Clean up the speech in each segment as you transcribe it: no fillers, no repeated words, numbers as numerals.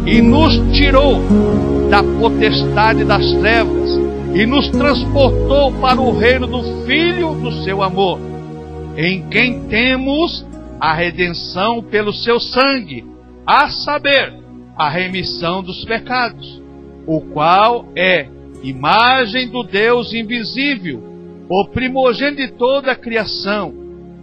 e nos tirou da potestade das trevas e nos transportou para o reino do Filho do seu amor, em quem temos a redenção pelo seu sangue, a saber, a remissão dos pecados, o qual é imagem do Deus invisível, o primogenitor da criação,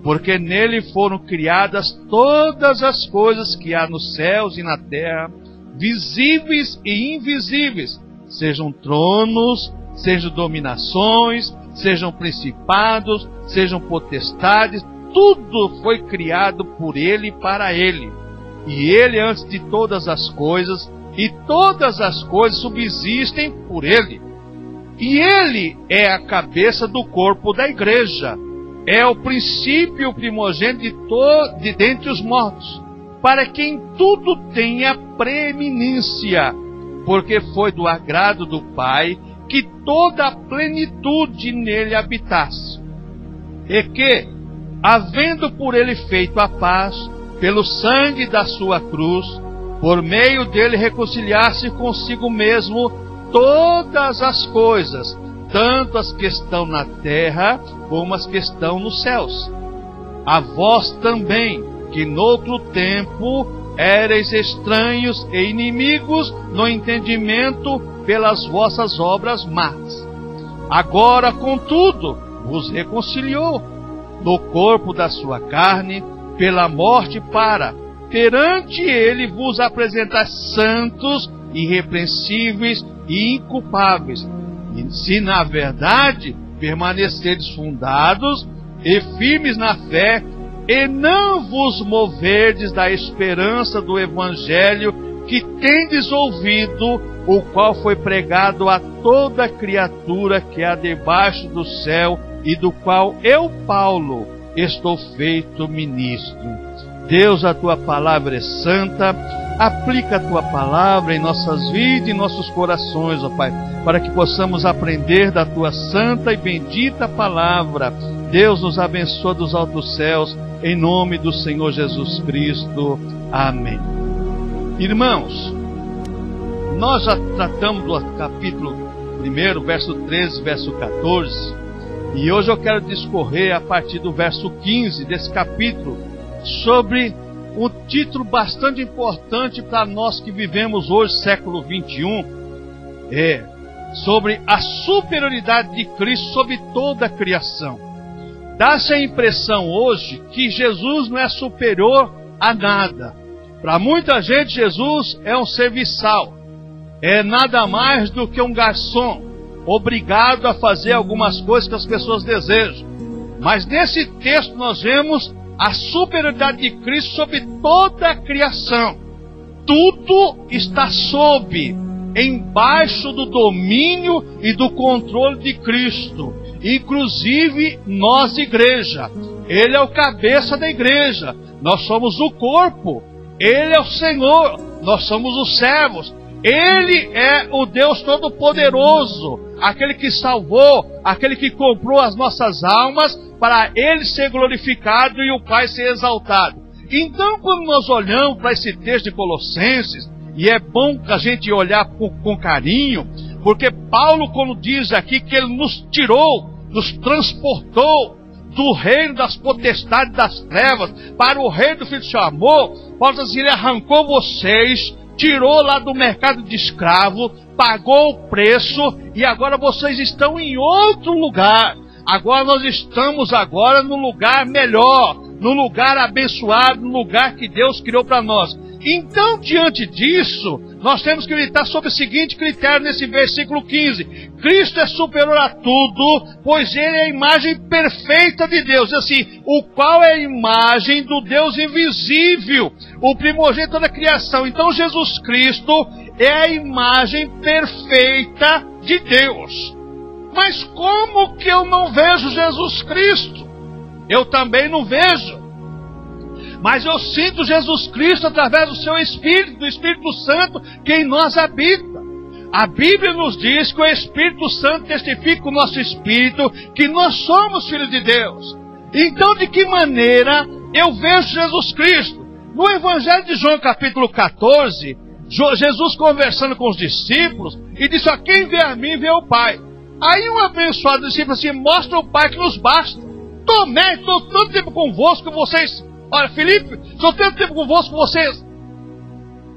porque nele foram criadas todas as coisas que há nos céus e na terra, visíveis e invisíveis, sejam tronos, sejam dominações, sejam principados, sejam potestades, tudo foi criado por ele e para ele. E ele antes de todas as coisas, e todas as coisas subsistem por ele. E ele é a cabeça do corpo da igreja, é o princípio primogênito de dentre os mortos, para que em tudo tenha preeminência, porque foi do agrado do Pai que toda a plenitude nele habitasse, e que, havendo por ele feito a paz, pelo sangue da sua cruz, por meio dele reconciliar-se consigo mesmo todas as coisas, tanto as que estão na terra como as que estão nos céus. A vós também, que noutro tempo éreis estranhos e inimigos no entendimento pelas vossas obras más. Agora, contudo, vos reconciliou no corpo da sua carne, pela morte, para, perante ele, vos apresentar santos, irrepreensíveis e inculpáveis, e se na verdade permanecerdes fundados e firmes na fé, e não vos moverdes da esperança do Evangelho que tendes ouvido, o qual foi pregado a toda criatura que há debaixo do céu, e do qual eu, Paulo, estou feito ministro. Deus, a tua palavra é santa, aplica a tua palavra em nossas vidas e em nossos corações, ó Pai, para que possamos aprender da tua santa e bendita palavra. Deus nos abençoa dos altos céus, em nome do Senhor Jesus Cristo. Amém. Irmãos, nós já tratamos do capítulo 1, verso 13, verso 14, e hoje eu quero discorrer a partir do verso 15 desse capítulo, sobre um título bastante importante para nós que vivemos hoje, século 21, sobre a superioridade de Cristo sobre toda a criação. Dá-se a impressão hoje que Jesus não é superior a nada. Para muita gente, Jesus é um serviçal, é nada mais do que um garçom, obrigado a fazer algumas coisas que as pessoas desejam. Mas nesse texto nós vemos a superioridade de Cristo sobre toda a criação. Tudo está embaixo do domínio e do controle de Cristo, inclusive nós, igreja. Ele é o cabeça da igreja, nós somos o corpo. Ele é o Senhor, nós somos os servos. Ele é o Deus Todo-Poderoso, aquele que salvou, aquele que comprou as nossas almas para Ele ser glorificado e o Pai ser exaltado. Então, quando nós olhamos para esse texto de Colossenses, e é bom que a gente olhar com carinho, porque Paulo, quando diz aqui que Ele nos tirou, nos transportou do reino das potestades das trevas para o reino do Filho do seu amor, Paulo diz assim, Ele arrancou vocês, tirou lá do mercado de escravo, pagou o preço, e agora vocês estão em outro lugar. Agora nós estamos no lugar melhor, no lugar abençoado, no lugar que Deus criou para nós. Então, diante disso, nós temos que meditar sobre o seguinte critério nesse versículo 15. Cristo é superior a tudo, pois Ele é a imagem perfeita de Deus. Assim, o qual é a imagem do Deus invisível, o primogênito da criação. Então, Jesus Cristo é a imagem perfeita de Deus. Mas como que eu não vejo Jesus Cristo? Eu também não vejo. Mas eu sinto Jesus Cristo através do seu Espírito, do Espírito Santo que em nós habita. A Bíblia nos diz que o Espírito Santo testifica com o nosso Espírito que nós somos filhos de Deus. Então, de que maneira eu vejo Jesus Cristo? No Evangelho de João, capítulo 14, Jesus conversando com os discípulos e disse, quem vê a mim, vê o Pai. Aí um abençoado discípulo assim, mostra o Pai que nos basta. Tomé, estou tanto tempo convosco que vocês... Olha, Felipe, estou tanto tempo convosco, vocês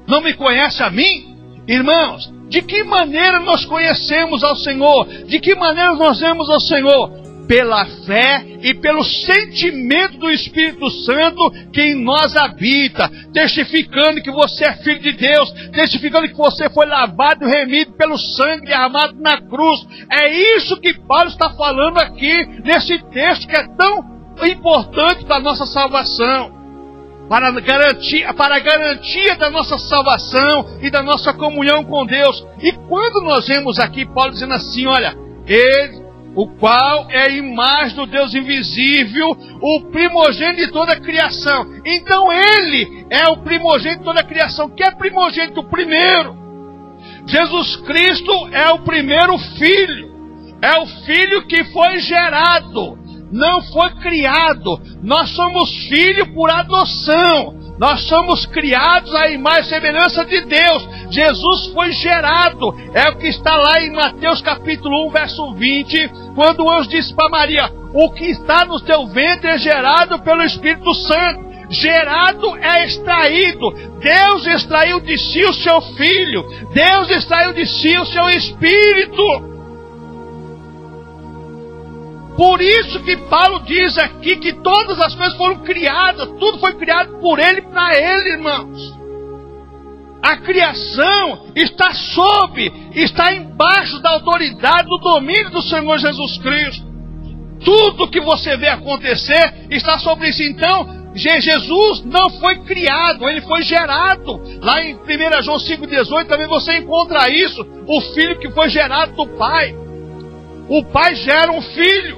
não me conhecem a mim? Irmãos, de que maneira nós conhecemos ao Senhor? De que maneira nós vemos ao Senhor? Pela fé e pelo sentimento do Espírito Santo que em nós habita, testificando que você é filho de Deus, testificando que você foi lavado e remido pelo sangue derramado na cruz. É isso que Paulo está falando aqui, nesse texto que é tão importante para a nossa salvação, para a garantia da nossa salvação e da nossa comunhão com Deus. E quando nós vemos aqui Paulo dizendo assim, olha, Ele, o qual é a imagem do Deus invisível, o primogênito de toda a criação. Então Ele é o primogênito de toda a criação. Que é primogênito? O primeiro. Jesus Cristo é o primeiro filho. É o filho que foi gerado, não foi criado. Nós somos filhos por adoção. Nós somos criados à imagem e semelhança de Deus. Jesus foi gerado. É o que está lá em Mateus capítulo 1, verso 20, quando o anjo disse para Maria, o que está no teu ventre é gerado pelo Espírito Santo. Gerado é extraído. Deus extraiu de si o seu Filho. Deus extraiu de si o seu Espírito. Por isso que Paulo diz aqui que todas as coisas foram criadas, tudo foi criado por Ele e para Ele, irmãos. A criação está embaixo da autoridade, do domínio do Senhor Jesus Cristo. Tudo que você vê acontecer está sobre isso. Então, Jesus não foi criado, ele foi gerado. Lá em 1 João 5,18 também você encontra isso. O filho que foi gerado do pai. O pai gera um filho.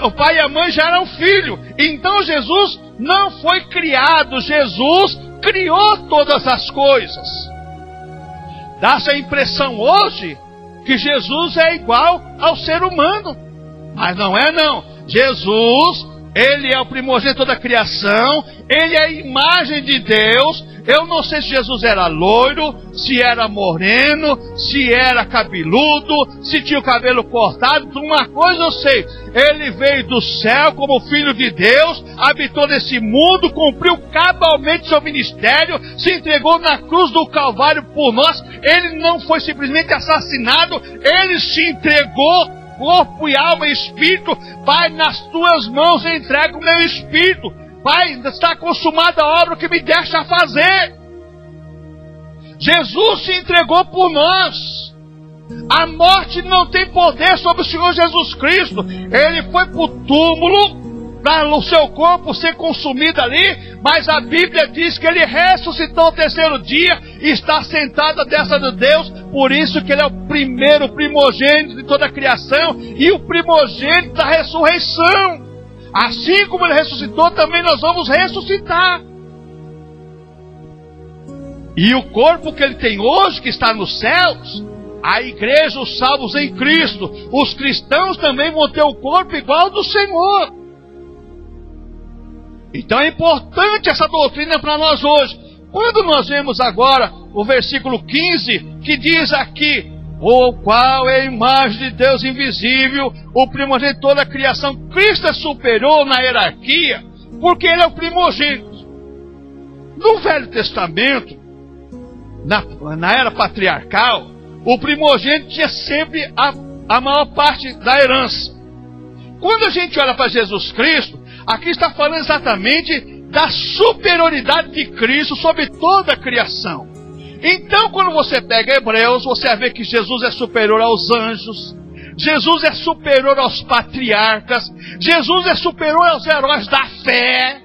O pai e a mãe geram um filho. Então Jesus não foi criado, Jesus criou todas as coisas. Dá-se a impressão hoje que Jesus é igual ao ser humano. Mas não é não. Jesus, ele é o primogênito da criação, ele é a imagem de Deus. Eu não sei se Jesus era loiro, se era moreno, se era cabeludo, se tinha o cabelo cortado. Uma coisa eu sei, ele veio do céu como filho de Deus, habitou nesse mundo, cumpriu cabalmente seu ministério, se entregou na cruz do Calvário por nós. Ele não foi simplesmente assassinado, ele se entregou, corpo e alma e espírito. Pai, nas tuas mãos eu entrego o meu espírito. Pai, está consumada a obra que me deixa fazer. Jesus se entregou por nós. A morte não tem poder sobre o Senhor Jesus Cristo. Ele foi para o túmulo, para o seu corpo ser consumido ali, mas a Bíblia diz que ele ressuscitou ao terceiro dia e está sentado à destra de Deus. Por isso que ele é o primeiro, o primogênito de toda a criação e o primogênito da ressurreição. Assim como ele ressuscitou, também nós vamos ressuscitar. E o corpo que ele tem hoje, que está nos céus, a igreja, os salvos em Cristo, os cristãos também vão ter o corpo igual ao do Senhor. Então é importante essa doutrina para nós hoje. Quando nós vemos agora o versículo 15, que diz aqui: o qual é a imagem de Deus invisível, o primogênito de toda a criação. Cristo é superior na hierarquia, porque ele é o primogênito. No Velho Testamento, na era patriarcal, o primogênito tinha sempre a maior parte da herança. Quando a gente olha para Jesus Cristo, aqui está falando exatamente da superioridade de Cristo sobre toda a criação. Então, quando você pega Hebreus, você vai ver que Jesus é superior aos anjos, Jesus é superior aos patriarcas, Jesus é superior aos heróis da fé,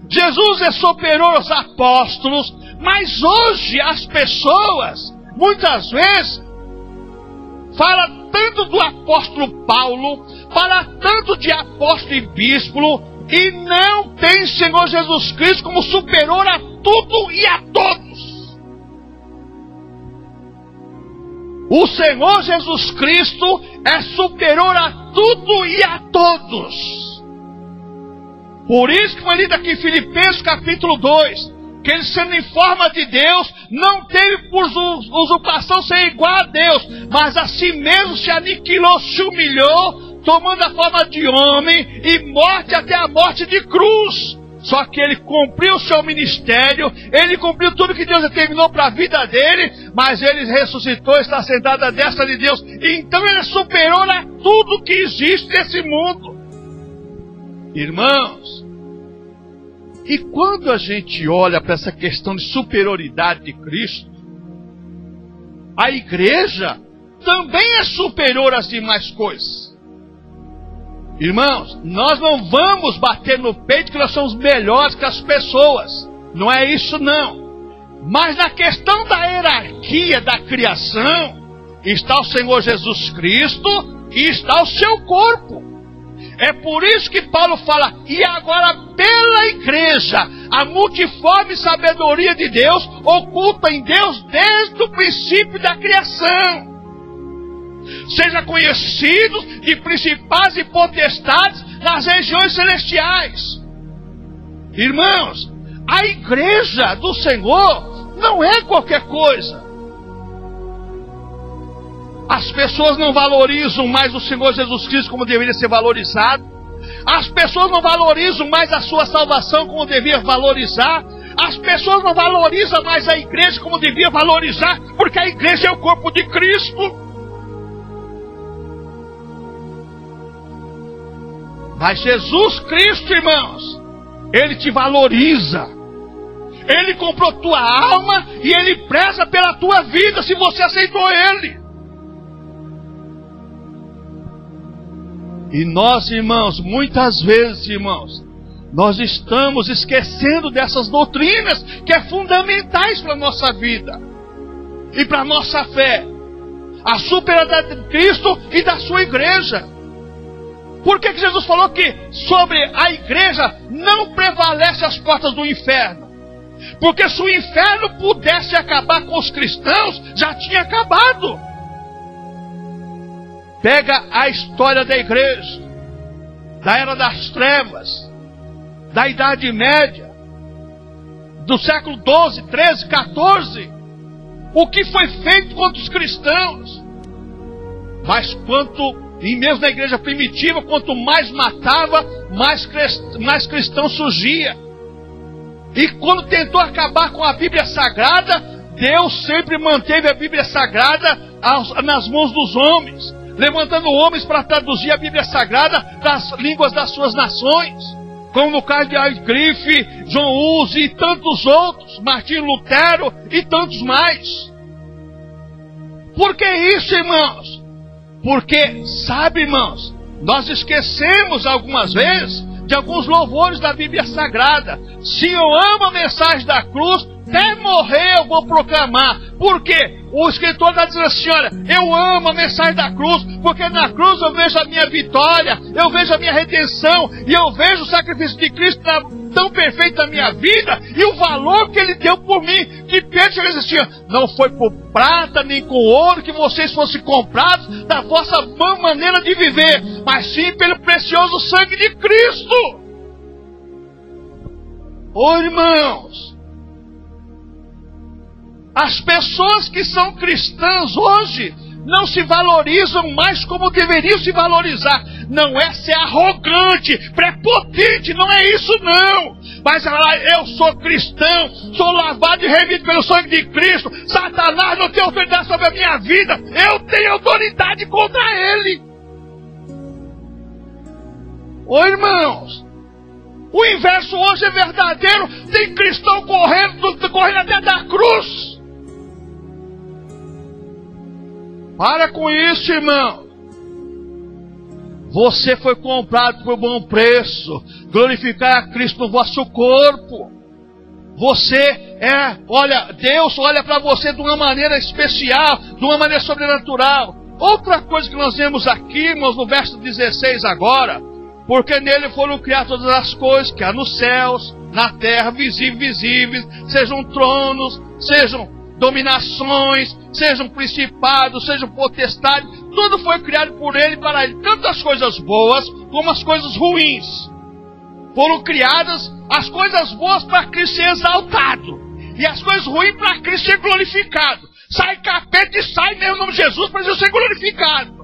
Jesus é superior aos apóstolos. Mas hoje as pessoas, muitas vezes, falam tanto do apóstolo Paulo, falam tanto de apóstolo e bispo, e não tem Senhor Jesus Cristo como superior a tudo e a todos. O Senhor Jesus Cristo é superior a tudo e a todos. Por isso que foi lido aqui em Filipenses capítulo 2, que ele, sendo em forma de Deus, não teve por usurpação ser igual a Deus, mas a si mesmo se aniquilou, se humilhou, tomando a forma de homem e morte até a morte de cruz. Só que ele cumpriu o seu ministério, ele cumpriu tudo que Deus determinou para a vida dele, mas ele ressuscitou, está sentado à destra de Deus. Então ele é superior a tudo que existe nesse mundo. Irmãos, e quando a gente olha para essa questão de superioridade de Cristo, a igreja também é superior às demais coisas. Irmãos, nós não vamos bater no peito que nós somos melhores que as pessoas. Não é isso não. Mas na questão da hierarquia da criação, está o Senhor Jesus Cristo e está o seu corpo. É por isso que Paulo fala: e agora pela igreja, a multiforme sabedoria de Deus, oculta em Deus desde o princípio da criação, seja conhecidos de principados e potestades nas regiões celestiais. Irmãos, a igreja do Senhor não é qualquer coisa. As pessoas não valorizam mais o Senhor Jesus Cristo como deveria ser valorizado. As pessoas não valorizam mais a sua salvação como devia valorizar. As pessoas não valorizam mais a igreja como devia valorizar, porque a igreja é o corpo de Cristo. Mas Jesus Cristo, irmãos, Ele te valoriza. Ele comprou tua alma e Ele preza pela tua vida se você aceitou Ele. E nós, irmãos, muitas vezes, irmãos, nós estamos esquecendo dessas doutrinas que é fundamentais para a nossa vida e para a nossa fé. A superioridade de Cristo e da sua igreja. Por que Jesus falou que sobre a igreja não prevalece as portas do inferno? Porque se o inferno pudesse acabar com os cristãos, já tinha acabado. Pega a história da igreja, da era das trevas, da Idade Média, do século 12, 13, 14. O que foi feito contra os cristãos? Mas e mesmo na igreja primitiva, quanto mais matava, mais cristão surgia. E quando tentou acabar com a Bíblia Sagrada, Deus sempre manteve a Bíblia Sagrada nas mãos dos homens, levantando homens para traduzir a Bíblia Sagrada das línguas das suas nações, como no caso de Wycliffe, John Hus e tantos outros, Martinho Lutero e tantos mais. Por que isso, irmãos? Porque, sabe, irmãos, nós esquecemos algumas vezes de alguns louvores da Bíblia Sagrada. Se eu amo a mensagem da cruz, até morrer eu vou proclamar. Por quê? O escritor está dizendo assim, olha, eu amo a mensagem da cruz, porque na cruz eu vejo a minha vitória, eu vejo a minha redenção, e eu vejo o sacrifício de Cristo tão perfeito na minha vida, e o valor que Ele deu por mim, que Pedro chegou assim, não foi por prata nem com ouro que vocês fossem comprados da vossa vã maneira de viver, mas sim pelo precioso sangue de Cristo. Ô irmãos, as pessoas que são cristãs hoje não se valorizam mais como deveriam se valorizar. Não é ser arrogante, prepotente, não é isso não. Mas eu sou cristão, sou lavado e remido pelo sangue de Cristo. Satanás não tem autoridade sobre a minha vida, eu tenho autoridade contra ele. Ô irmãos, o inverso hoje é verdadeiro. Tem cristão correndo até da cruz. Para com isso, irmão. Você foi comprado por bom preço. Glorificar a Cristo no vosso corpo. Deus olha para você de uma maneira especial, de uma maneira sobrenatural. Outra coisa que nós vemos aqui, irmãos, no verso 16 agora. Porque nele foram criadas todas as coisas que há nos céus, na terra, visíveis e invisíveis, sejam tronos, sejam dominações, sejam principados, sejam potestades, tudo foi criado por Ele e para Ele, tanto as coisas boas como as coisas ruins. Foram criadas as coisas boas para Cristo ser exaltado, e as coisas ruins para Cristo ser glorificado. Sai capeta e sai em meu nome de Jesus para Jesus ser glorificado.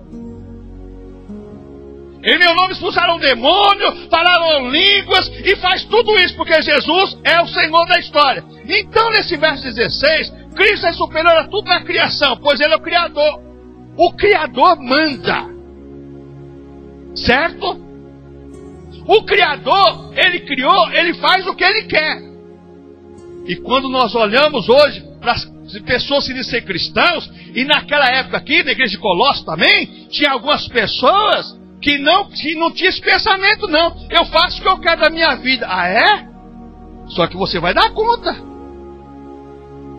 Em meu nome expulsaram demônio, falaram línguas e faz tudo isso porque Jesus é o Senhor da história. Então nesse verso 16, Cristo é superior a tudo na criação, pois Ele é o Criador. O Criador manda. Certo? O Criador, Ele criou, Ele faz o que Ele quer. E quando nós olhamos hoje para as pessoas que dizem ser cristãos, e naquela época aqui, na igreja de Colossos também, tinha algumas pessoas que não tinham esse pensamento, não. Eu faço o que eu quero da minha vida. Ah, é? Só que você vai dar conta.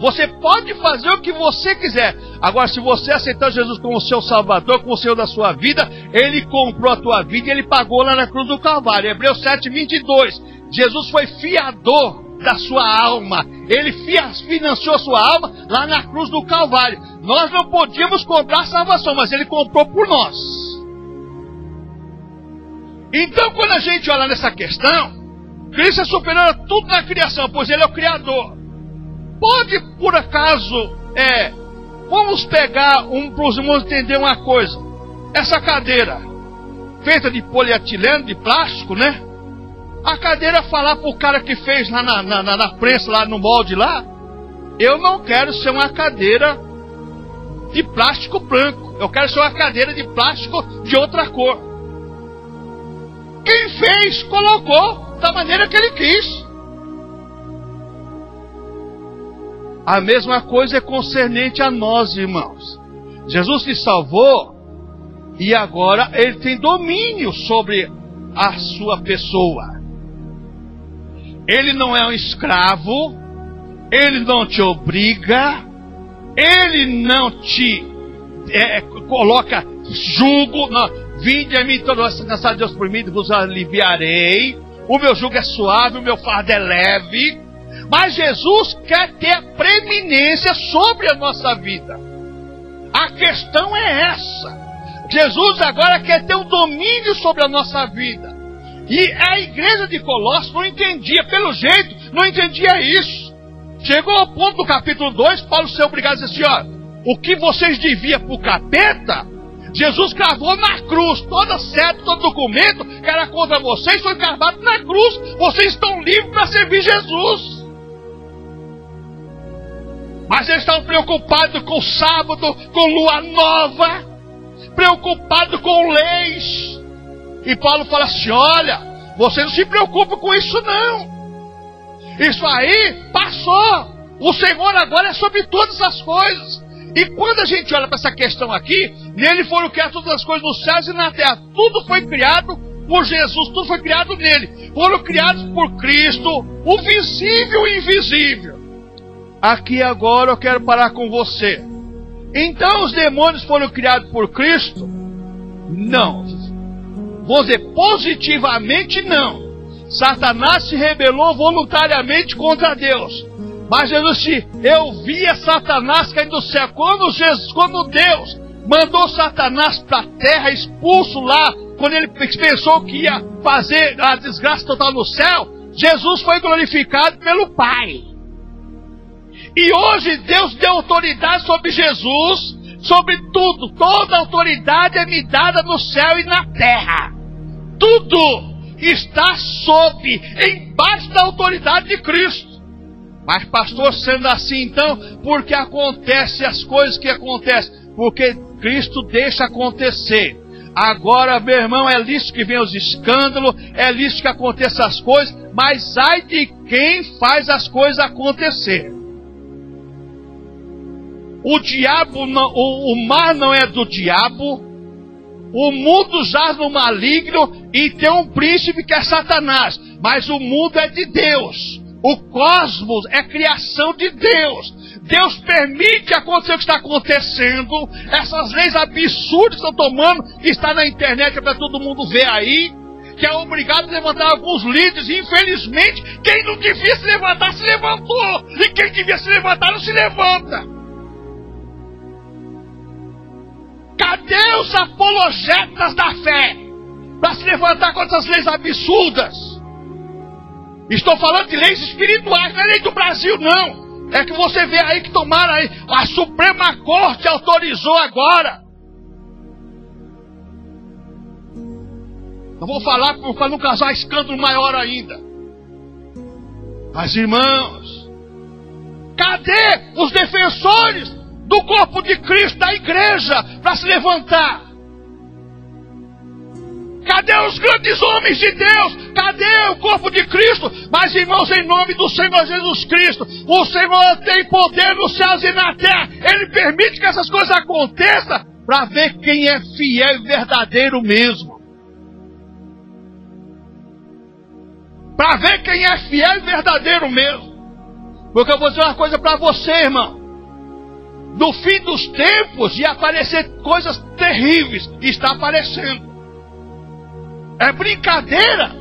Você pode fazer o que você quiser. Agora, se você aceitar Jesus como seu Salvador, como o Senhor da sua vida, Ele comprou a tua vida e Ele pagou lá na cruz do Calvário. Hebreus 7:22. Jesus foi fiador da sua alma. Ele financiou a sua alma lá na cruz do Calvário. Nós não podíamos comprar a salvação, mas Ele comprou por nós. Então, quando a gente olha nessa questão, Cristo é superior a tudo na criação, pois Ele é o Criador. Pode, por acaso, vamos pegar para os irmãos entender uma coisa. Essa cadeira, feita de polietileno, de plástico, né? A cadeira falar para o cara que fez lá na prensa, lá no molde lá, eu não quero ser uma cadeira de plástico branco. Eu quero ser uma cadeira de plástico de outra cor. Quem fez, colocou da maneira que ele quis. A mesma coisa é concernente a nós, irmãos. Jesus te salvou e agora Ele tem domínio sobre a sua pessoa. Ele não é um escravo, ele não te obriga, ele não te coloca jugo. Não. Vinde a mim todos os cansados, Deus por mim, vos aliviarei. O meu jugo é suave, o meu fardo é leve. Mas Jesus quer ter a preeminência sobre a nossa vida. A questão é essa. Jesus agora quer ter o domínio sobre a nossa vida. E a igreja de Colossos não entendia, pelo jeito, não entendia isso. Chegou ao ponto do capítulo 2, Paulo ser obrigado a dizer assim, ó, o que vocês deviam para o capeta, Jesus cravou na cruz. Toda seta, todo documento que era contra vocês foi cravado na cruz. Vocês estão livres para servir Jesus. Mas eles estavam preocupados com o sábado, com lua nova, preocupados com leis. E Paulo fala assim, olha, você não se preocupa com isso não. Isso aí passou. O Senhor agora é sobre todas as coisas. E quando a gente olha para essa questão aqui, nele foram criadas todas as coisas nos céus e na terra. Tudo foi criado por Jesus, tudo foi criado nele. Foram criados por Cristo, o visível e invisível. Aqui agora eu quero parar com você. Então os demônios foram criados por Cristo? Não. Vou dizer, positivamente não. Satanás se rebelou voluntariamente contra Deus. Mas Jesus disse, eu via Satanás caindo do céu. Quando Deus mandou Satanás para a terra, expulso lá, quando ele pensou que ia fazer a desgraça total no céu, Jesus foi glorificado pelo Pai. E hoje Deus deu autoridade sobre Jesus, sobre tudo. Toda autoridade é me dada no céu e na terra. Tudo está embaixo da autoridade de Cristo. Mas pastor, sendo assim então, por que acontecem as coisas que acontecem? Porque Cristo deixa acontecer. Agora, meu irmão, é lícito que venham os escândalos, é lícito que aconteçam as coisas, mas ai de quem faz as coisas acontecer. O diabo, o mar não é do diabo, o mundo jaz no maligno e tem um príncipe que é Satanás, mas o mundo é de Deus. O cosmos é criação de Deus. Deus permite acontecer o que está acontecendo. Essas leis absurdas que estão tomando, que está na internet para todo mundo ver aí, que é obrigado a levantar alguns líderes. E infelizmente, quem não devia se levantar, se levantou. E quem devia se levantar, não se levanta. Cadê os apologetas da fé para se levantar contra essas leis absurdas? Estou falando de leis espirituais, não é lei do Brasil não. É que você vê aí que tomaram aí, a Suprema Corte autorizou agora. Não vou falar para não causar escândalo maior ainda. Mas irmãos, cadê os defensores do corpo de Cristo, da igreja, para se levantar? Cadê os grandes homens de Deus? Cadê o corpo de Cristo? Mas irmãos, em nome do Senhor Jesus Cristo, o Senhor tem poder nos céus e na terra. Ele permite que essas coisas aconteçam para ver quem é fiel e verdadeiro mesmo. Para ver quem é fiel e verdadeiro mesmo. Porque eu vou dizer uma coisa para você, irmão. No fim dos tempos ia aparecer coisas terríveis. Está aparecendo. É brincadeira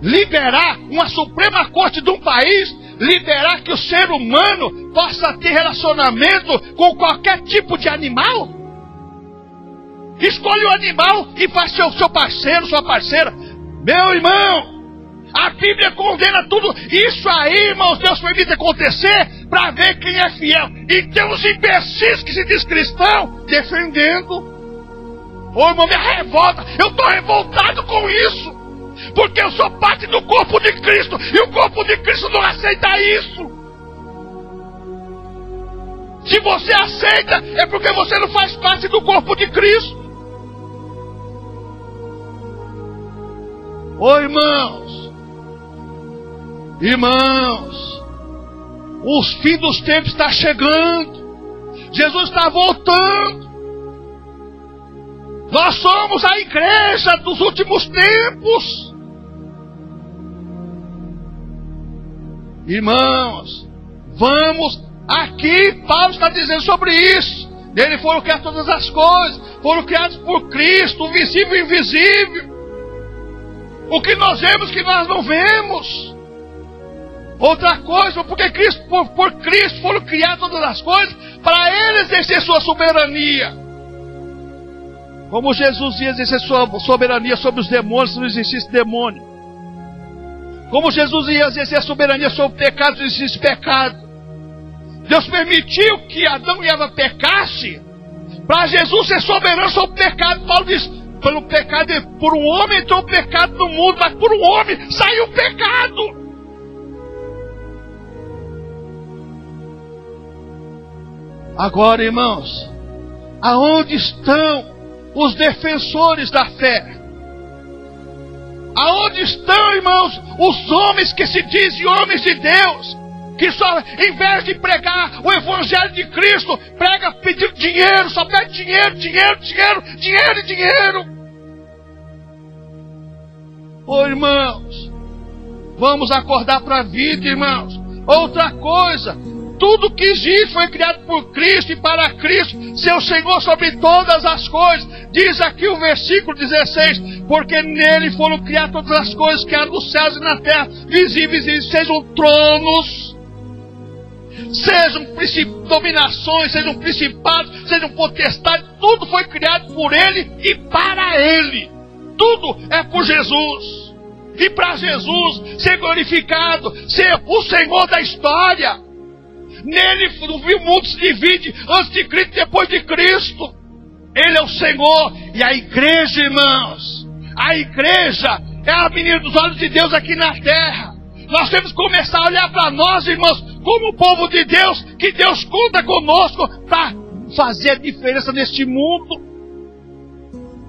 liberar uma Suprema Corte de um país, liberar que o ser humano possa ter relacionamento com qualquer tipo de animal? Escolhe o animal e faz seu parceiro, sua parceira. Meu irmão, a Bíblia condena tudo. Isso aí, irmãos, Deus permite acontecer para ver quem é fiel. E tem uns imbecis que se diz cristão defendendo. Ô irmão, me revolta. Eu estou revoltado com isso. Porque eu sou parte do corpo de Cristo. E o corpo de Cristo não aceita isso. Se você aceita, é porque você não faz parte do corpo de Cristo. Ô irmãos, os fins dos tempos estão chegando. Jesus está voltando. Nós somos a igreja dos últimos tempos. Irmãos, vamos, aqui Paulo está dizendo sobre isso. Nele foram criadas todas as coisas, foram criadas por Cristo, o visível e o invisível. O que nós vemos que nós não vemos. Outra coisa, porque por Cristo foram criadas todas as coisas, para Ele exercer sua soberania. Como Jesus ia exercer sua soberania sobre os demônios, se não existisse demônio. Como Jesus ia exercer a soberania sobre o pecado, se não existisse pecado. Deus permitiu que Adão e Eva pecassem, para Jesus ser soberano sobre o pecado. Paulo diz, pelo pecado, por um homem entrou o pecado no mundo, mas por um homem saiu o pecado. Agora, irmãos, aonde estão os defensores da fé? Aonde estão, irmãos, os homens que se dizem homens de Deus, que só, em vez de pregar o Evangelho de Cristo, prega pedindo dinheiro, só pede dinheiro, dinheiro, dinheiro, dinheiro e dinheiro? Ô irmãos, vamos acordar para a vida, irmãos. Outra coisa, tudo que existe foi criado por Cristo e para Cristo, seu Senhor sobre todas as coisas. Diz aqui o versículo 16, porque nele foram criadas todas as coisas que há nos céus e na terra, visíveis e sejam tronos, sejam dominações, sejam principados, sejam potestades, tudo foi criado por Ele e para Ele. Tudo é por Jesus. E para Jesus ser glorificado, ser o Senhor da história. Nele o mundo se divide antes de Cristo e depois de Cristo. Ele é o Senhor. E a igreja, irmãos, a igreja é a menina dos olhos de Deus aqui na terra. Nós temos que começar a olhar para nós, irmãos, como o povo de Deus, que Deus conta conosco para fazer a diferença neste mundo.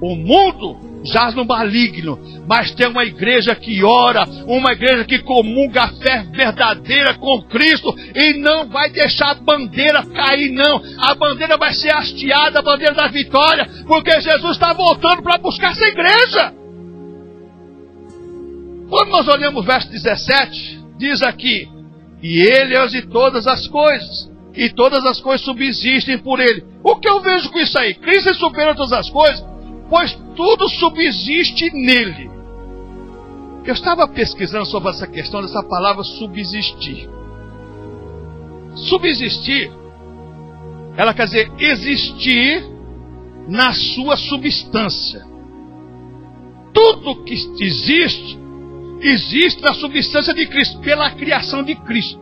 O mundo jaz no maligno, mas tem uma igreja que ora, uma igreja que comunga a fé verdadeira com Cristo e não vai deixar a bandeira cair, não. A bandeira vai ser hasteada, a bandeira da vitória, porque Jesus está voltando para buscar essa igreja. Quando nós olhamos o verso 17, diz aqui, e Ele é de todas as coisas, e todas as coisas subsistem por Ele. O que eu vejo com isso aí? Cristo é superior a todas as coisas, pois tudo subsiste nele. Eu estava pesquisando sobre essa questão dessa palavra subsistir. Subsistir, ela quer dizer existir na sua substância. Tudo que existe, existe na substância de Cristo, pela criação de Cristo.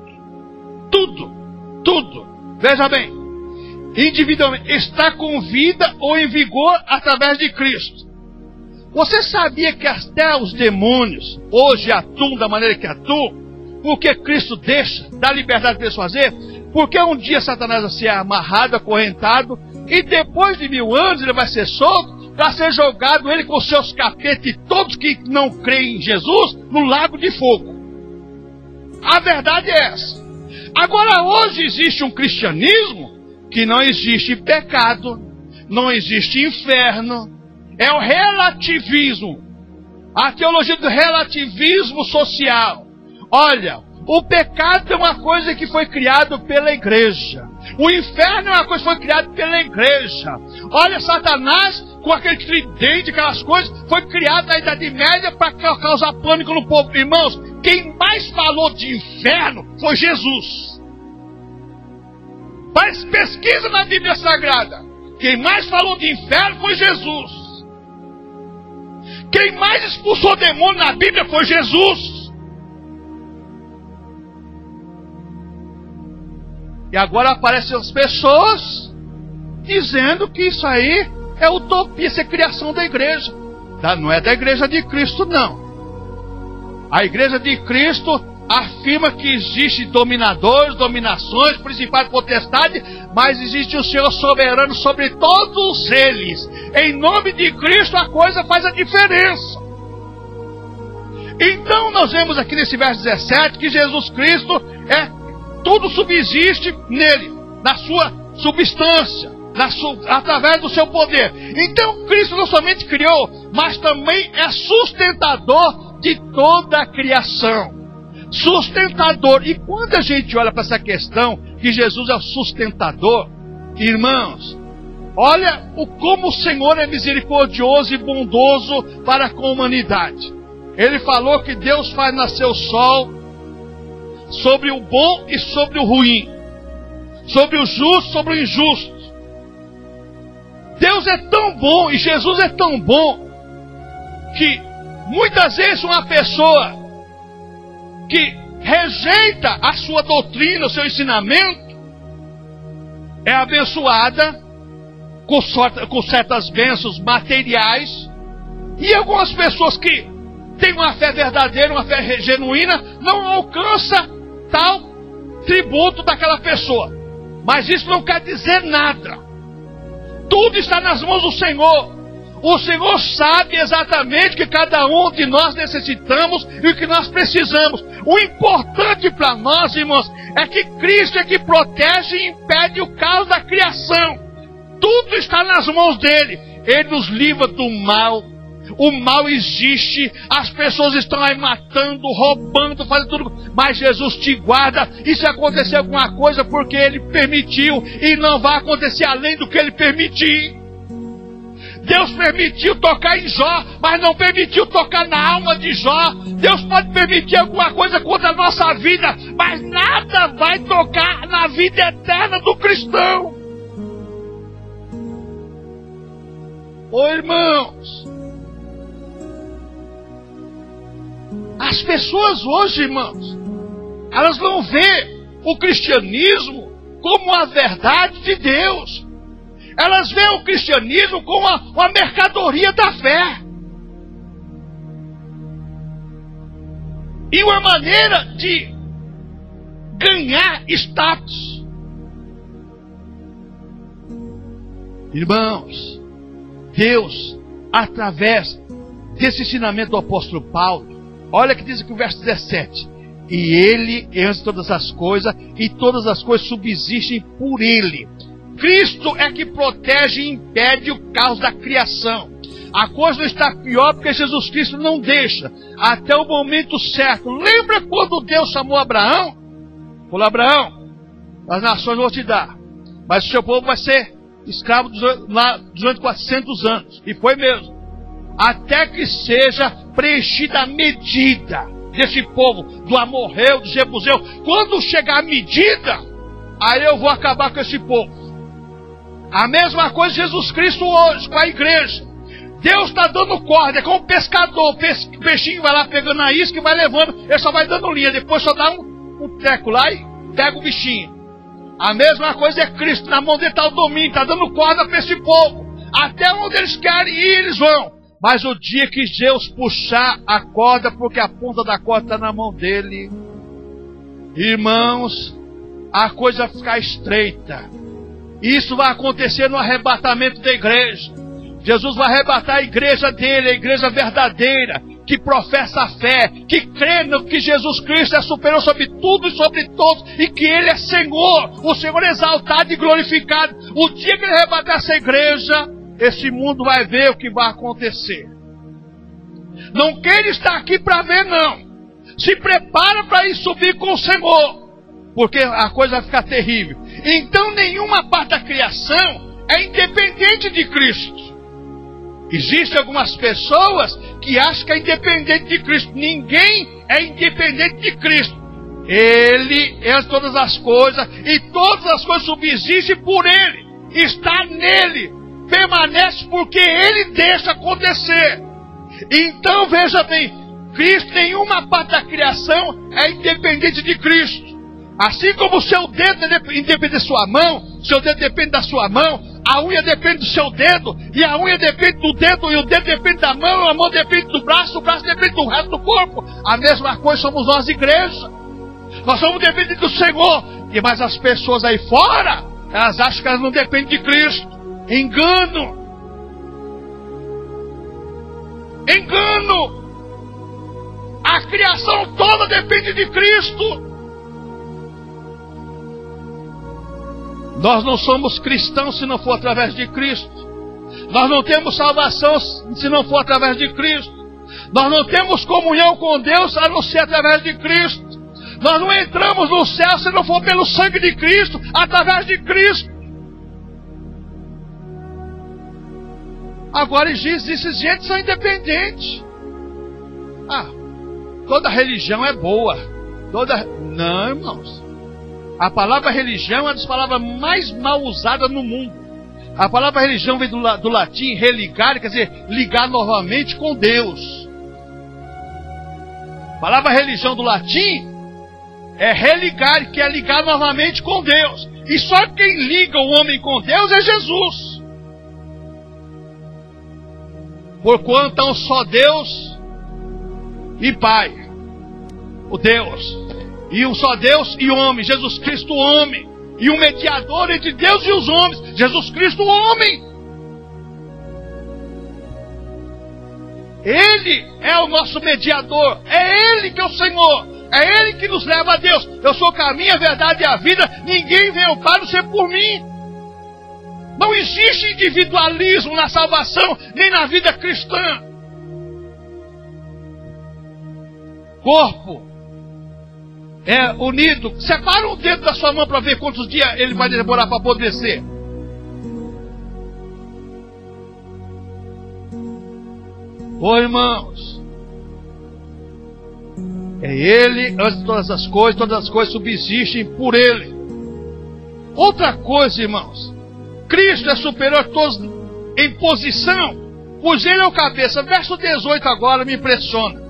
Tudo, tudo. Veja bem, individualmente, está com vida ou em vigor através de Cristo. Você sabia que até os demônios hoje atuam da maneira que atuam? Porque Cristo dá liberdade para eles fazer? Porque um dia Satanás vai ser amarrado, acorrentado, e depois de 1000 anos ele vai ser solto, para ser jogado ele com seus capetas e todos que não creem em Jesus no lago de fogo. A verdade é essa. Agora hoje existe um cristianismo que não existe pecado, não existe inferno, é o relativismo, a teologia do relativismo social. Olha, o pecado é uma coisa que foi criado pela igreja, o inferno é uma coisa que foi criada pela igreja. Olha, Satanás, com aquele tridente, aquelas coisas, foi criado na Idade Média para causar pânico no povo. Irmãos, quem mais falou de inferno foi Jesus. Mas pesquisa na Bíblia Sagrada. Quem mais falou de inferno foi Jesus. Quem mais expulsou demônio na Bíblia foi Jesus. E agora aparecem as pessoas dizendo que isso aí é utopia, isso é criação da igreja. Não é da igreja de Cristo, não. A igreja de Cristo afirma que existe dominadores, dominações, principais, potestades, mas existe o Senhor soberano sobre todos eles. Em nome de Cristo a coisa faz a diferença. Então nós vemos aqui nesse verso 17 que Jesus Cristo tudo subsiste nele, na sua substância, através do seu poder. Então Cristo não somente criou, mas também é sustentador de toda a criação. sustentador. E quando a gente olha para essa questão, que Jesus é o sustentador, irmãos, olha como o Senhor é misericordioso e bondoso para com a humanidade. Ele falou que Deus faz nascer o sol sobre o bom e sobre o ruim, sobre o justo e sobre o injusto. Deus é tão bom e Jesus é tão bom que muitas vezes uma pessoa que rejeita a sua doutrina, o seu ensinamento, é abençoada com certas bênçãos materiais, e algumas pessoas que têm uma fé verdadeira, uma fé genuína, não alcança tal tributo daquela pessoa. Mas isso não quer dizer nada. Tudo está nas mãos do Senhor. O Senhor sabe exatamente o que cada um de nós necessitamos e o que nós precisamos. O importante para nós, irmãos, é que Cristo é que protege e impede o caos da criação. Tudo está nas mãos dele. Ele nos livra do mal. O mal existe, as pessoas estão aí matando, roubando, fazendo tudo, mas Jesus te guarda. E se acontecer alguma coisa, porque Ele permitiu, e não vai acontecer além do que Ele permitir. Deus permitiu tocar em Jó, mas não permitiu tocar na alma de Jó. Deus pode permitir alguma coisa contra a nossa vida, mas nada vai tocar na vida eterna do cristão. Ô irmãos, as pessoas hoje, irmãos, elas não veem o cristianismo como a verdade de Deus. Elas veem o cristianismo como uma mercadoria da fé. E uma maneira de ganhar status. Irmãos, Deus, através desse ensinamento do apóstolo Paulo, olha que diz aqui o verso 17. E Ele é antes de todas as coisas, e todas as coisas subsistem por Ele. Cristo é que protege e impede o caos da criação. A coisa não está pior porque Jesus Cristo não deixa até o momento certo. Lembra quando Deus chamou Abraão? Falou: Abraão, as nações vão te dar, mas o seu povo vai ser escravo durante 400 anos. E foi mesmo. Até que seja preenchida a medida desse povo, do amorreu, do jebuseu. Quando chegar a medida, aí eu vou acabar com esse povo. A mesma coisa Jesus Cristo hoje, com a igreja. Deus está dando corda, é como um pescador. O peixinho vai lá pegando a isca e vai levando. Ele só vai dando linha, depois só dá um teco lá e pega o bichinho. A mesma coisa é Cristo, na mão dele está o domínio, está dando corda para esse povo. Até onde eles querem ir, eles vão. Mas o dia que Deus puxar a corda, porque a ponta da corda está na mão dele, irmãos, a coisa vai ficar estreita. Isso vai acontecer no arrebatamento da igreja. Jesus vai arrebatar a igreja dele, a igreja verdadeira, que professa a fé, que crê no que Jesus Cristo é superior sobre tudo e sobre todos, e que Ele é Senhor, o Senhor exaltado e glorificado. O dia que Ele arrebatar essa igreja, esse mundo vai ver o que vai acontecer. Não queira estar aqui para ver, não. Se prepara para ir subir com o Senhor, porque a coisa vai ficar terrível. Então nenhuma parte da criação é independente de Cristo. Existem algumas pessoas que acham que é independente de Cristo. Ninguém é independente de Cristo. Ele é todas as coisas, e todas as coisas subsistem por Ele. Está nele, permanece porque Ele deixa acontecer. Então veja bem, Cristo, nenhuma parte da criação é independente de Cristo. Assim como o seu dedo independe da sua mão, seu dedo depende da sua mão, a unha depende do seu dedo, e a unha depende do dedo, e o dedo depende da mão, a mão depende do braço, o braço depende do resto do corpo. A mesma coisa somos nós, igreja. Nós somos dependentes do Senhor. Mas as pessoas aí fora, elas acham que elas não dependem de Cristo. Engano. Engano. A criação toda depende de Cristo. Nós não somos cristãos se não for através de Cristo. Nós não temos salvação se não for através de Cristo. Nós não temos comunhão com Deus a não ser através de Cristo. Nós não entramos no céu se não for pelo sangue de Cristo, através de Cristo. Agora esses gente são independentes. Toda religião é boa. Não, irmãos. A palavra religião é uma das palavras mais mal usadas no mundo. A palavra religião vem do latim religare, quer dizer, ligar novamente com Deus. A palavra religião do latim é religare, que é ligar novamente com Deus. E só quem liga o homem com Deus é Jesus. Porquanto há um só Deus e Pai, o Deus, e um só Deus e homem, Jesus Cristo homem, e um mediador entre Deus e os homens, Jesus Cristo homem. Ele é o nosso mediador, é Ele que é o Senhor, é Ele que nos leva a Deus. Eu sou o caminho, a verdade e a vida, ninguém vem ao Pai não ser por mim. Não existe individualismo na salvação, nem na vida cristã. Corpo é unido. Separa o dedo da sua mão para ver quantos dias ele vai demorar para apodrecer. Irmãos, é Ele antes de todas as coisas subsistem por Ele. Outra coisa, irmãos, Cristo é superior a todos em posição, pois Ele é o cabeça. Verso 18 agora me impressiona.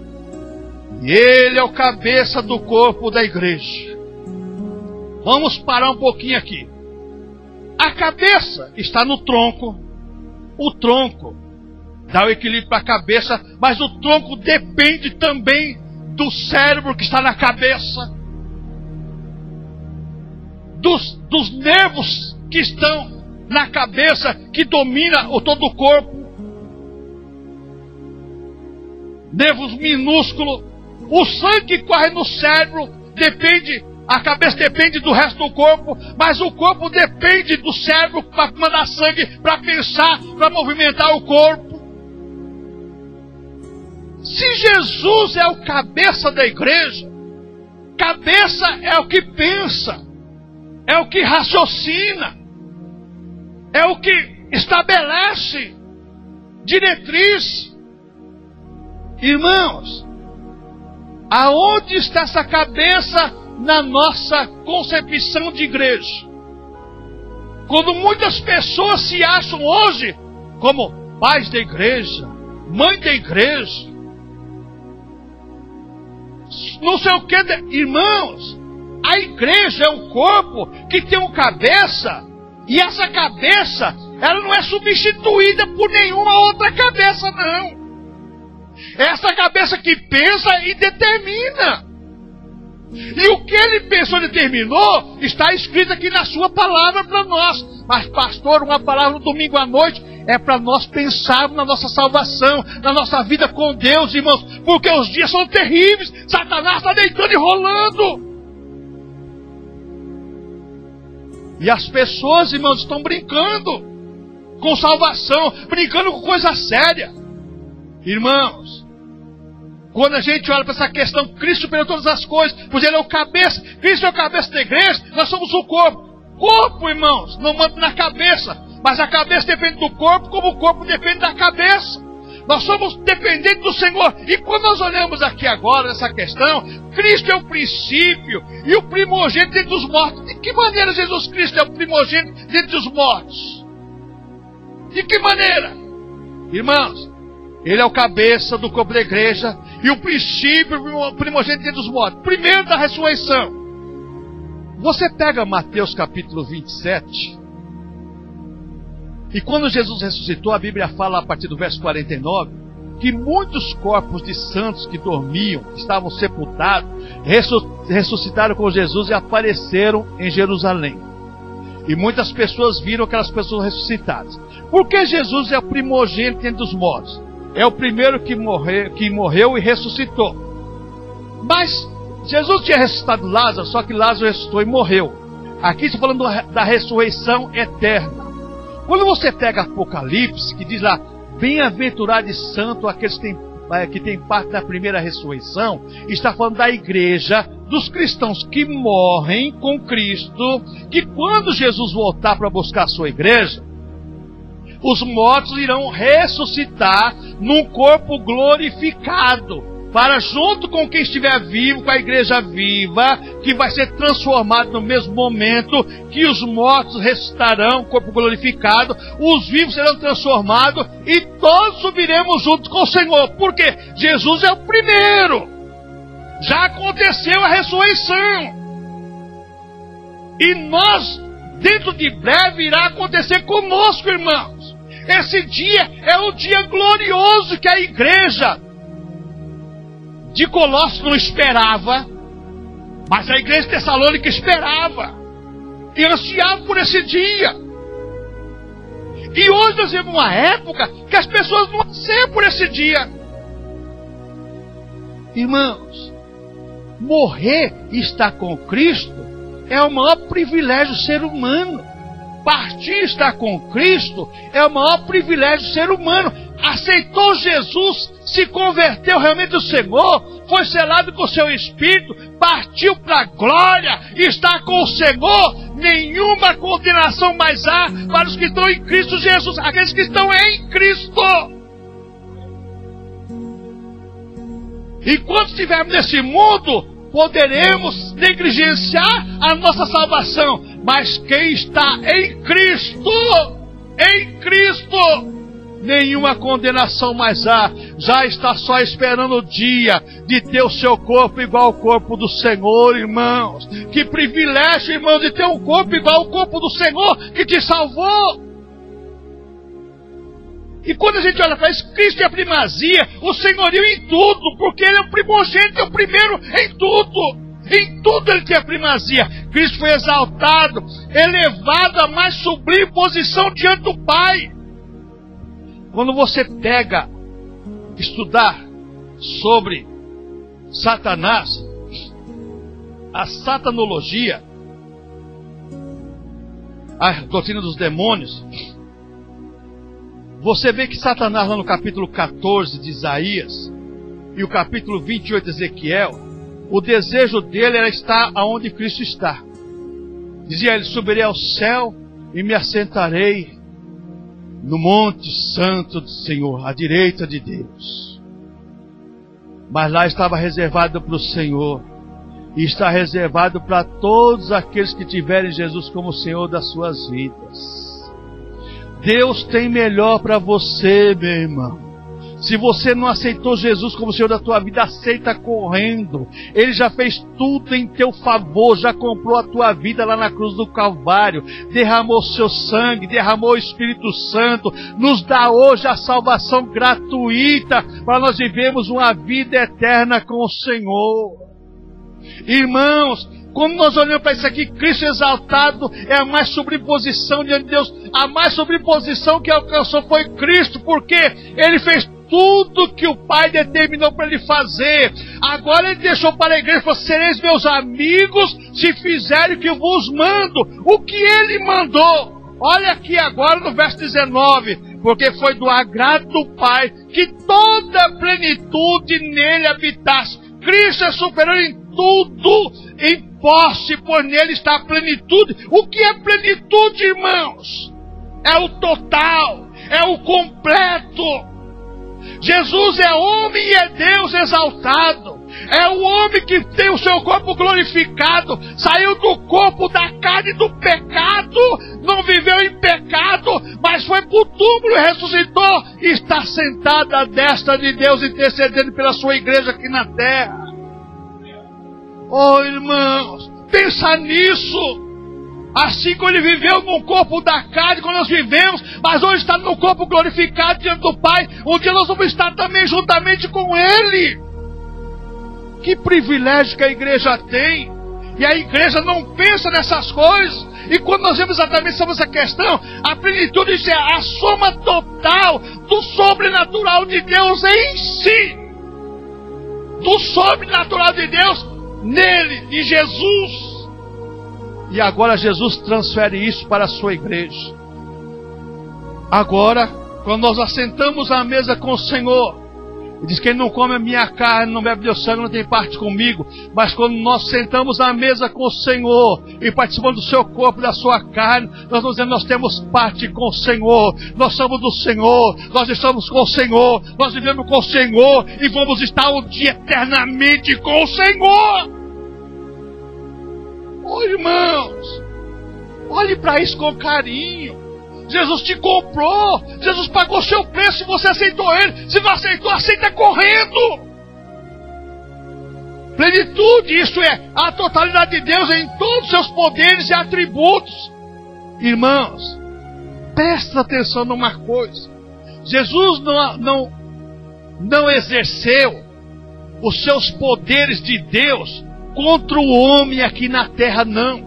E Ele é o cabeça do corpo da igreja. Vamos parar um pouquinho aqui. A cabeça está no tronco. O tronco dá o equilíbrio para a cabeça, mas o tronco depende também do cérebro que está na cabeça, dos nervos que estão na cabeça, que domina todo o corpo. Nervos minúsculos. O sangue que corre no cérebro depende, a cabeça depende do resto do corpo, mas o corpo depende do cérebro para mandar sangue, para pensar, para movimentar o corpo. Se Jesus é o cabeça da igreja, cabeça é o que pensa, é o que raciocina, é o que estabelece diretriz. Irmãos, aonde está essa cabeça na nossa concepção de igreja? Quando muitas pessoas se acham hoje como pais da igreja, mãe da igreja, não sei o que, irmãos, a igreja é um corpo que tem uma cabeça, e essa cabeça, ela não é substituída por nenhuma outra cabeça, não. É essa cabeça que pensa e determina. E o que ele pensou e determinou está escrito aqui na sua palavra para nós. Mas pastor, uma palavra no domingo à noite é para nós pensarmos na nossa salvação, na nossa vida com Deus, irmãos, porque os dias são terríveis. Satanás está deitando e rolando. E as pessoas, irmãos, estão brincando com salvação, brincando com coisa séria. Irmãos, quando a gente olha para essa questão, Cristo superior a todas as coisas, pois Ele é o cabeça, Cristo é o cabeça da igreja, nós somos o corpo. Corpo, irmãos, não manda na cabeça, mas a cabeça depende do corpo, como o corpo depende da cabeça. Nós somos dependentes do Senhor. E quando nós olhamos aqui agora nessa questão, Cristo é o princípio e o primogênito dentre os mortos. De que maneira Jesus Cristo é o primogênito dentre os mortos? De que maneira? Irmãos, Ele é o cabeça do corpo da igreja e o princípio, o primogênito dentre os mortos. Primeiro da ressurreição. Você pega Mateus capítulo 27. E quando Jesus ressuscitou, a Bíblia fala a partir do verso 49, que muitos corpos de santos que dormiam, que estavam sepultados, ressuscitaram com Jesus e apareceram em Jerusalém. E muitas pessoas viram aquelas pessoas ressuscitadas. Porque Jesus é o primogênito entre os mortos. É o primeiro que morreu e ressuscitou. Mas Jesus tinha ressuscitado Lázaro, só que Lázaro ressuscitou e morreu. Aqui está falando da ressurreição eterna. Quando você pega Apocalipse, que diz lá, bem-aventurado e santo aqueles que têm que tem parte da primeira ressurreição, está falando da igreja, dos cristãos que morrem com Cristo, que quando Jesus voltar para buscar a sua igreja, os mortos irão ressuscitar num corpo glorificado, para junto com quem estiver vivo, com a igreja viva, que vai ser transformado no mesmo momento que os mortos ressuscitarão, corpo glorificado, os vivos serão transformados e todos subiremos juntos com o Senhor. Porque Jesus é o primeiro. Já aconteceu a ressurreição. E nós, dentro de breve, irá acontecer conosco, irmãos. Esse dia é o dia glorioso que a igreja de Colossos não esperava, mas a igreja de Tessalônica esperava e ansiava por esse dia. E hoje nós vivemos uma época que as pessoas não anseiam por esse dia. Irmãos, morrer e estar com Cristo é o maior privilégio do ser humano. Partir e estar com Cristo é o maior privilégio do ser humano. Aceitou Jesus, se converteu realmente ao Senhor, foi selado com o seu Espírito, partiu para a glória e está com o Senhor. Nenhuma condenação mais há para os que estão em Cristo Jesus, aqueles que estão em Cristo. Enquanto estivermos nesse mundo, poderemos negligenciar a nossa salvação, mas quem está em Cristo, nenhuma condenação mais há, já está só esperando o dia de ter o seu corpo igual ao corpo do Senhor, irmãos. Que privilégio, irmão, de ter um corpo igual ao corpo do Senhor que te salvou. E quando a gente olha para isso, Cristo é a primazia, o senhorio em tudo, porque Ele é o primogênito, é o primeiro em tudo. Em tudo Ele tem a primazia. Cristo foi exaltado, elevado à mais sublime posição diante do Pai. Quando você pega, estudar sobre Satanás, a satanologia, a doutrina dos demônios, você vê que Satanás, lá no capítulo 14 de Isaías e o capítulo 28 de Ezequiel, o desejo dele era estar aonde Cristo está. Dizia ele: subirei ao céu e me assentarei no monte santo do Senhor, à direita de Deus. Mas lá estava reservado para o Senhor, e está reservado para todos aqueles que tiverem Jesus como Senhor das suas vidas. Deus tem melhor para você, meu irmão. Se você não aceitou Jesus como Senhor da tua vida, aceita correndo. Ele já fez tudo em teu favor, já comprou a tua vida lá na cruz do Calvário, derramou seu sangue, derramou o Espírito Santo, nos dá hoje a salvação gratuita para nós vivermos uma vida eterna com o Senhor. Irmãos, quando nós olhamos para isso aqui, Cristo exaltado é a mais sublime posição diante de Deus. A mais sublime posição que alcançou foi Cristo, porque Ele fez tudo que o Pai determinou para Ele fazer. Agora Ele deixou para a igreja: sereis meus amigos se fizerem o que eu vos mando. O que Ele mandou. Olha aqui agora no verso 19. Porque foi do agrado do Pai que toda a plenitude nele habitasse. Cristo é superior em tudo, em posse, por nele está a plenitude. O que é plenitude, irmãos? É o total, é o completo. Jesus é homem e é Deus exaltado. É o homem que tem o seu corpo glorificado, saiu do corpo da carne do pecado, não viveu em pecado, mas foi para o túmulo e ressuscitou, e está sentado à destra de Deus, intercedendo pela sua igreja aqui na terra. Oh, irmãos, pensa nisso. Assim como Ele viveu no corpo da carne, quando nós vivemos, mas hoje está no corpo glorificado diante do Pai, um dia nós vamos estar também juntamente com Ele. Que privilégio que a igreja tem. E a igreja não pensa nessas coisas. E quando nós vemos exatamente sobre essa questão, a plenitude é a soma total do sobrenatural de Deus em si. Do sobrenatural de Deus nele, em Jesus. E agora Jesus transfere isso para a sua igreja. Agora, quando nós assentamos à mesa com o Senhor, Ele diz: quem não come a minha carne, não bebe meu sangue, não tem parte comigo. Mas quando nós sentamos à mesa com o Senhor e participamos do seu corpo e da sua carne, nós vamos dizer: nós temos parte com o Senhor, nós somos do Senhor, nós estamos com o Senhor, nós vivemos com o Senhor e vamos estar um dia eternamente com o Senhor. Oh, irmãos, olhe para isso com carinho. Jesus te comprou, Jesus pagou seu preço, se você aceitou Ele. Se não aceitou, aceita correndo. Plenitude, isso é a totalidade de Deus em todos os seus poderes e atributos. Irmãos, presta atenção numa coisa: Jesus não exerceu os seus poderes de Deus contra o homem aqui na terra, não.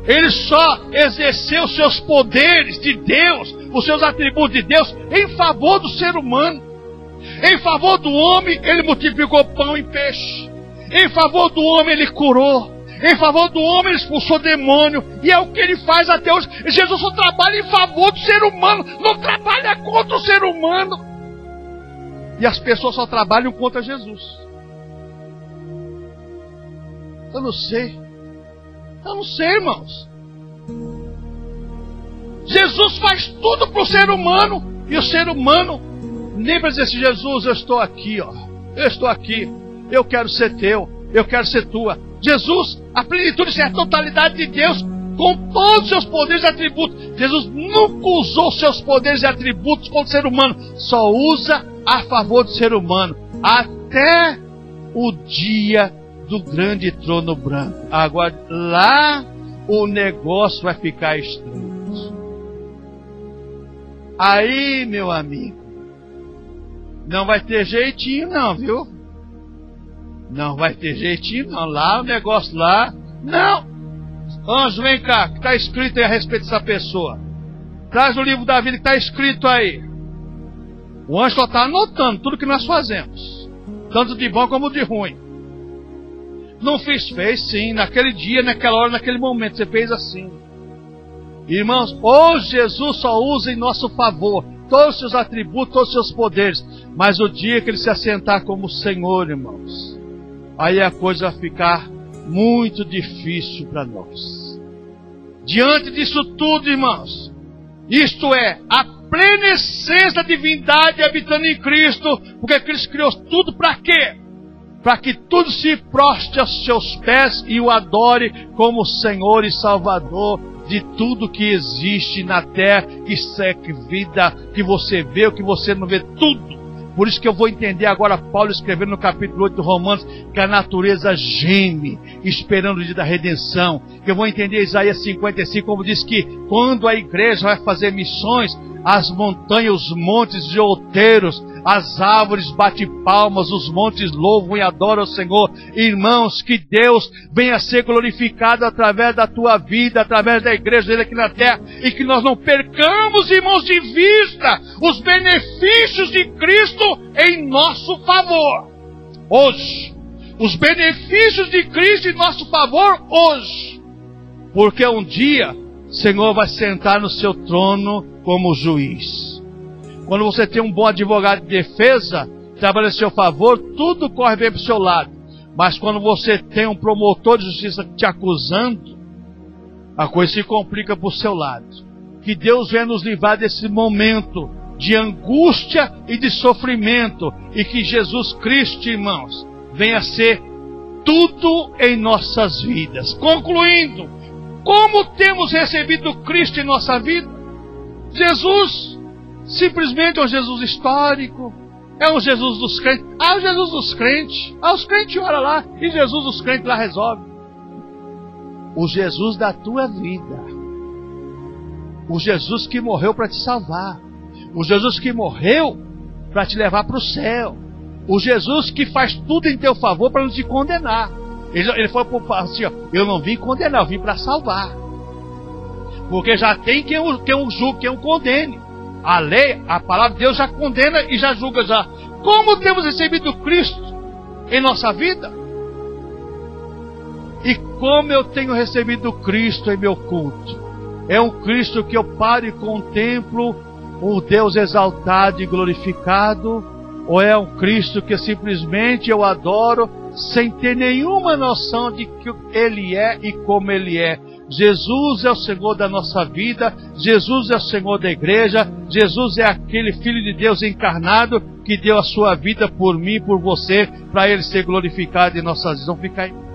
Ele só exerceu os seus poderes de Deus, os seus atributos de Deus, em favor do ser humano. Em favor do homem, Ele multiplicou pão e peixe. Em favor do homem, Ele curou. Em favor do homem, Ele expulsou demônio. E é o que Ele faz até hoje. Jesus só trabalha em favor do ser humano, não trabalha contra o ser humano. E as pessoas só trabalham contra Jesus. Eu não sei, irmãos. Jesus faz tudo para o ser humano. E o ser humano nem para dizer assim: Jesus, eu estou aqui, ó. Eu estou aqui. Eu quero ser teu. Eu quero ser tua. Jesus, a plenitude, isso é a totalidade de Deus, com todos os seus poderes e atributos. Jesus nunca usou seus poderes e atributos contra o ser humano. Só usa a favor do ser humano. Até o dia do grande trono branco. Agora, lá o negócio vai ficar estranho. Aí, meu amigo, não vai ter jeitinho não, viu? Não vai ter jeitinho não. Lá o negócio lá, não. Anjo, vem cá, que está escrito aí a respeito dessa pessoa. Traz o livro da vida que está escrito aí. O anjo só está anotando tudo que nós fazemos, tanto de bom como de ruim. Não fez sim, naquele dia, naquela hora, naquele momento, você fez assim. Irmãos, hoje Jesus só usa em nosso favor todos os seus atributos, todos os seus poderes. Mas o dia que Ele se assentar como Senhor, irmãos, aí a coisa vai ficar muito difícil para nós. Diante disso tudo, irmãos, isto é, a plena essência da divindade habitando em Cristo, porque Cristo criou tudo para quê? Para que tudo se prostre aos seus pés e o adore como Senhor e Salvador de tudo que existe na terra, que vida, que você vê, o que você não vê, tudo. Por isso que eu vou entender agora Paulo escrevendo no capítulo 8 de Romanos, que a natureza geme, esperando o dia da redenção. Que eu vou entender Isaías 55, como diz que quando a igreja vai fazer missões, as montanhas, os montes de outeiros, as árvores batem palmas, os montes louvam e adoram o Senhor. Irmãos, que Deus venha a ser glorificado através da tua vida, através da igreja dele aqui na terra, e que nós não percamos, irmãos, de vista os benefícios de Cristo em nosso favor. Hoje, os benefícios de Cristo em nosso favor hoje. Porque um dia o Senhor vai sentar no seu trono como juiz. Quando você tem um bom advogado de defesa, trabalha a seu favor, tudo corre bem para o seu lado. Mas quando você tem um promotor de justiça te acusando, a coisa se complica para o seu lado. Que Deus venha nos livrar desse momento de angústia e de sofrimento, e que Jesus Cristo, irmãos, venha ser tudo em nossas vidas. Concluindo, como temos recebido Cristo em nossa vida? Jesus simplesmente é um Jesus histórico, é um Jesus dos crentes. O Jesus dos crentes, os crentes oram lá, e Jesus dos crentes lá resolve. O Jesus da tua vida, o Jesus que morreu para te salvar, o Jesus que morreu para te levar para o céu, o Jesus que faz tudo em teu favor para não te condenar. Ele foi assim, ó, eu não vim condenar, eu vim para salvar. Porque já tem quem o julgue, quem o condene. A lei, a palavra de Deus já condena e já julga já. Como temos recebido Cristo em nossa vida? E como eu tenho recebido Cristo em meu culto? É um Cristo que eu paro e contemplo, o Deus exaltado e glorificado, Ou é um Cristo que simplesmente eu adoro sem ter nenhuma noção de que Ele é e como Ele é? Jesus é o Senhor da nossa vida, Jesus é o Senhor da igreja, Jesus é aquele Filho de Deus encarnado que deu a sua vida por mim e por você, para Ele ser glorificado em nossas vidas. Vamos ficar aí.